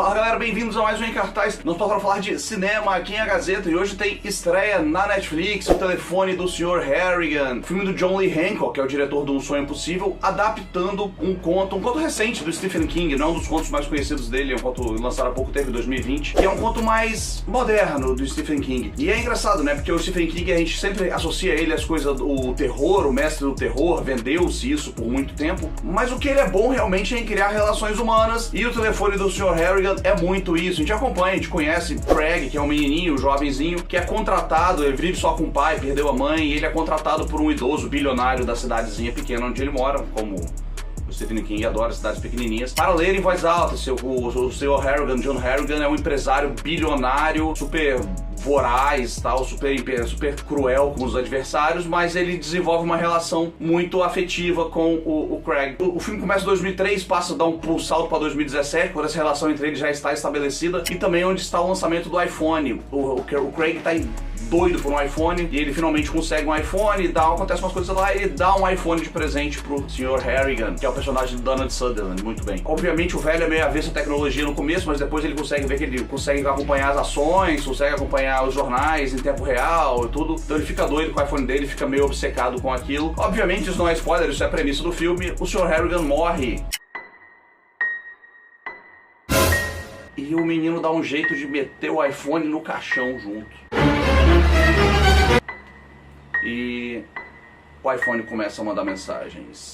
Fala galera, bem-vindos a mais um Em Cartaz. Nós estamos para falar de cinema aqui em A Gazeta e hoje tem estreia na Netflix O Telefone do Sr. Harrigan, filme do John Lee Hancock, que é o diretor do Um Sonho Impossível, adaptando um conto recente do Stephen King, não é um dos contos mais conhecidos dele, é um conto lançado há pouco tempo, em 2020, que é um conto mais moderno do Stephen King. E é engraçado, né, porque o Stephen King a gente sempre associa ele às coisas do terror, o mestre do terror, vendeu-se isso por muito tempo, mas o que ele é bom realmente é em criar relações humanas, e O Telefone do Sr. Harrigan é muito isso. A gente acompanha, a gente conhece Craig, que é um menininho, um jovenzinho, que é contratado, ele vive só com o pai, perdeu a mãe, e ele é contratado por um idoso bilionário da cidadezinha pequena onde ele mora, como o Stephen King adora cidades pequenininhas, para ler em voz alta. O Sr. Harrigan, John Harrigan, é um empresário bilionário, super voraz, tal, super cruel com os adversários, mas ele desenvolve uma relação muito afetiva com o Craig. O filme começa em 2003, passa a dar um salto para 2017, quando essa relação entre eles já está estabelecida, e também onde está o lançamento do iPhone. O Craig está doido por um iPhone, e ele finalmente consegue um iPhone, acontece umas coisas lá, e ele dá um iPhone de presente pro Sr. Harrigan, que é o personagem do Donald Sutherland, muito bem. Obviamente o velho é meio avesso à tecnologia no começo, mas depois ele consegue ver que ele consegue acompanhar as ações, consegue acompanhar os jornais em tempo real e tudo, então ele fica doido com o iPhone dele, fica meio obcecado com aquilo. Obviamente isso não é spoiler, isso é a premissa do filme. O Sr. Harrigan morre e o menino dá um jeito de meter o iPhone no caixão junto. E o iPhone começa a mandar mensagens.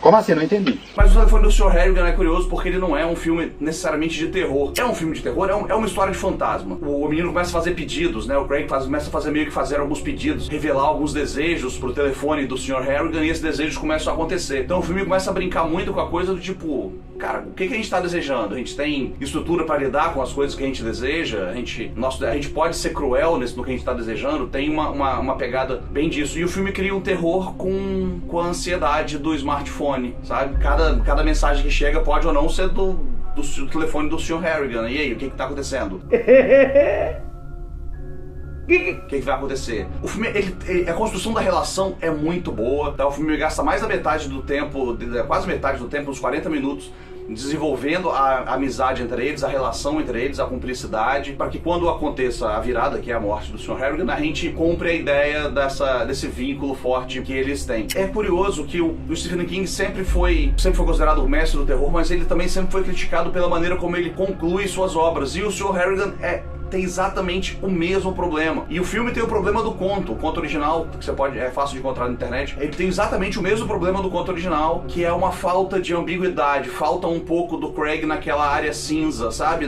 Como assim? Não entendi. Mas O Telefone do Sr. Harrigan é curioso porque ele não é um filme necessariamente de terror. É um filme de terror, é uma história de fantasma. O menino começa a fazer pedidos, né? O Craig começa a fazer alguns pedidos, revelar alguns desejos pro telefone do Sr. Harrigan, e esses desejos começam a acontecer. Então o filme começa a brincar muito com a coisa do tipo, cara, o que a gente tá desejando? A gente tem estrutura para lidar com as coisas que a gente deseja? A gente pode ser cruel no que a gente tá desejando? Tem uma pegada bem disso. E o filme cria um terror com a ansiedade do smartphone, sabe? Cada mensagem que chega pode ou não ser do telefone do Sr. Harrigan. E aí, o que tá acontecendo? O que vai acontecer? O filme, a construção da relação é muito boa, tá? O filme gasta mais da metade do tempo, quase metade do tempo, uns 40 minutos, desenvolvendo a amizade entre eles, a relação entre eles, a cumplicidade, para que quando aconteça a virada, que é a morte do Sr. Harrigan, a gente compre a ideia desse vínculo forte que eles têm. É curioso que o Stephen King sempre foi considerado o mestre do terror, mas ele também sempre foi criticado pela maneira como ele conclui suas obras, e o Sr. Harrigan tem exatamente o mesmo problema. E o filme tem o problema do conto. O conto original, que é fácil de encontrar na internet, ele tem exatamente o mesmo problema do conto original, que é uma falta de ambiguidade, falta um pouco do Craig naquela área cinza, sabe?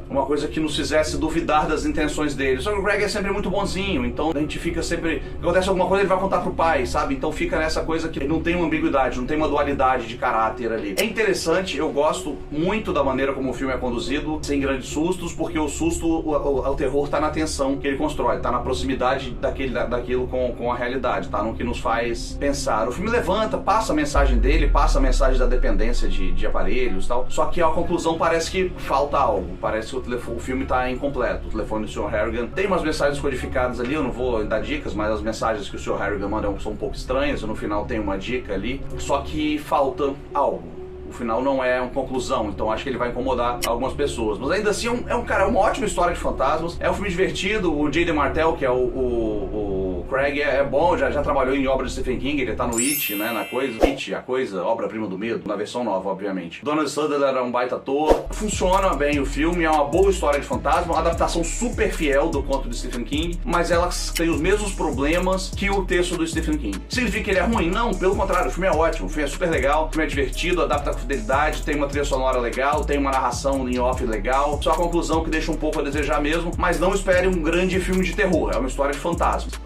Uma coisa que nos fizesse duvidar das intenções dele. Só que o Craig é sempre muito bonzinho, então a gente fica sempre... Acontece alguma coisa, ele vai contar pro pai, sabe? Então fica nessa coisa que não tem uma ambiguidade, não tem uma dualidade de caráter ali. É interessante, eu gosto muito da maneira como o filme é conduzido, sem grandes sustos, porque o susto... O terror tá na tensão que ele constrói, tá na proximidade daquilo com a realidade, tá no que nos faz pensar. O filme levanta, passa a mensagem dele, passa a mensagem da dependência de aparelhos e tal, só que a conclusão parece que falta algo, parece que o filme tá incompleto. O telefone do Sr. Harrigan tem umas mensagens codificadas ali, eu não vou dar dicas, mas as mensagens que o Sr. Harrigan manda são um pouco estranhas, no final tem uma dica ali, só que falta algo. O final não é uma conclusão, então acho que ele vai incomodar algumas pessoas. Mas ainda assim é uma ótima história de fantasmas. É um filme divertido. O J.D. Martell, que é o Craig, é bom, já trabalhou em obras de Stephen King, ele tá no It, né, It, a coisa, obra-prima do medo, na versão nova, obviamente. Donald Sutherland era um baita ator. Funciona bem o filme, é uma boa história de fantasma, uma adaptação super fiel do conto de Stephen King, mas ela tem os mesmos problemas que o texto do Stephen King. Significa que ele é ruim? Não, pelo contrário, o filme é ótimo, o filme é super legal, o filme é divertido, adapta com fidelidade, tem uma trilha sonora legal, tem uma narração em off legal, só a conclusão que deixa um pouco a desejar mesmo, mas não espere um grande filme de terror, é uma história de fantasmas.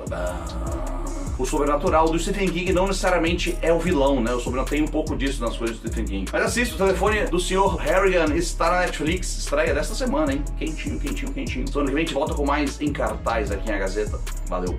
O sobrenatural do Stephen King não necessariamente é o vilão, né? O sobrenatural tem um pouco disso nas coisas do Stephen King. Mas assista, O Telefone do Sr. Harrigan está na Netflix, estreia desta semana, hein? Quentinho. Semana que vem a gente volta com mais Em Cartaz aqui em A Gazeta. Valeu!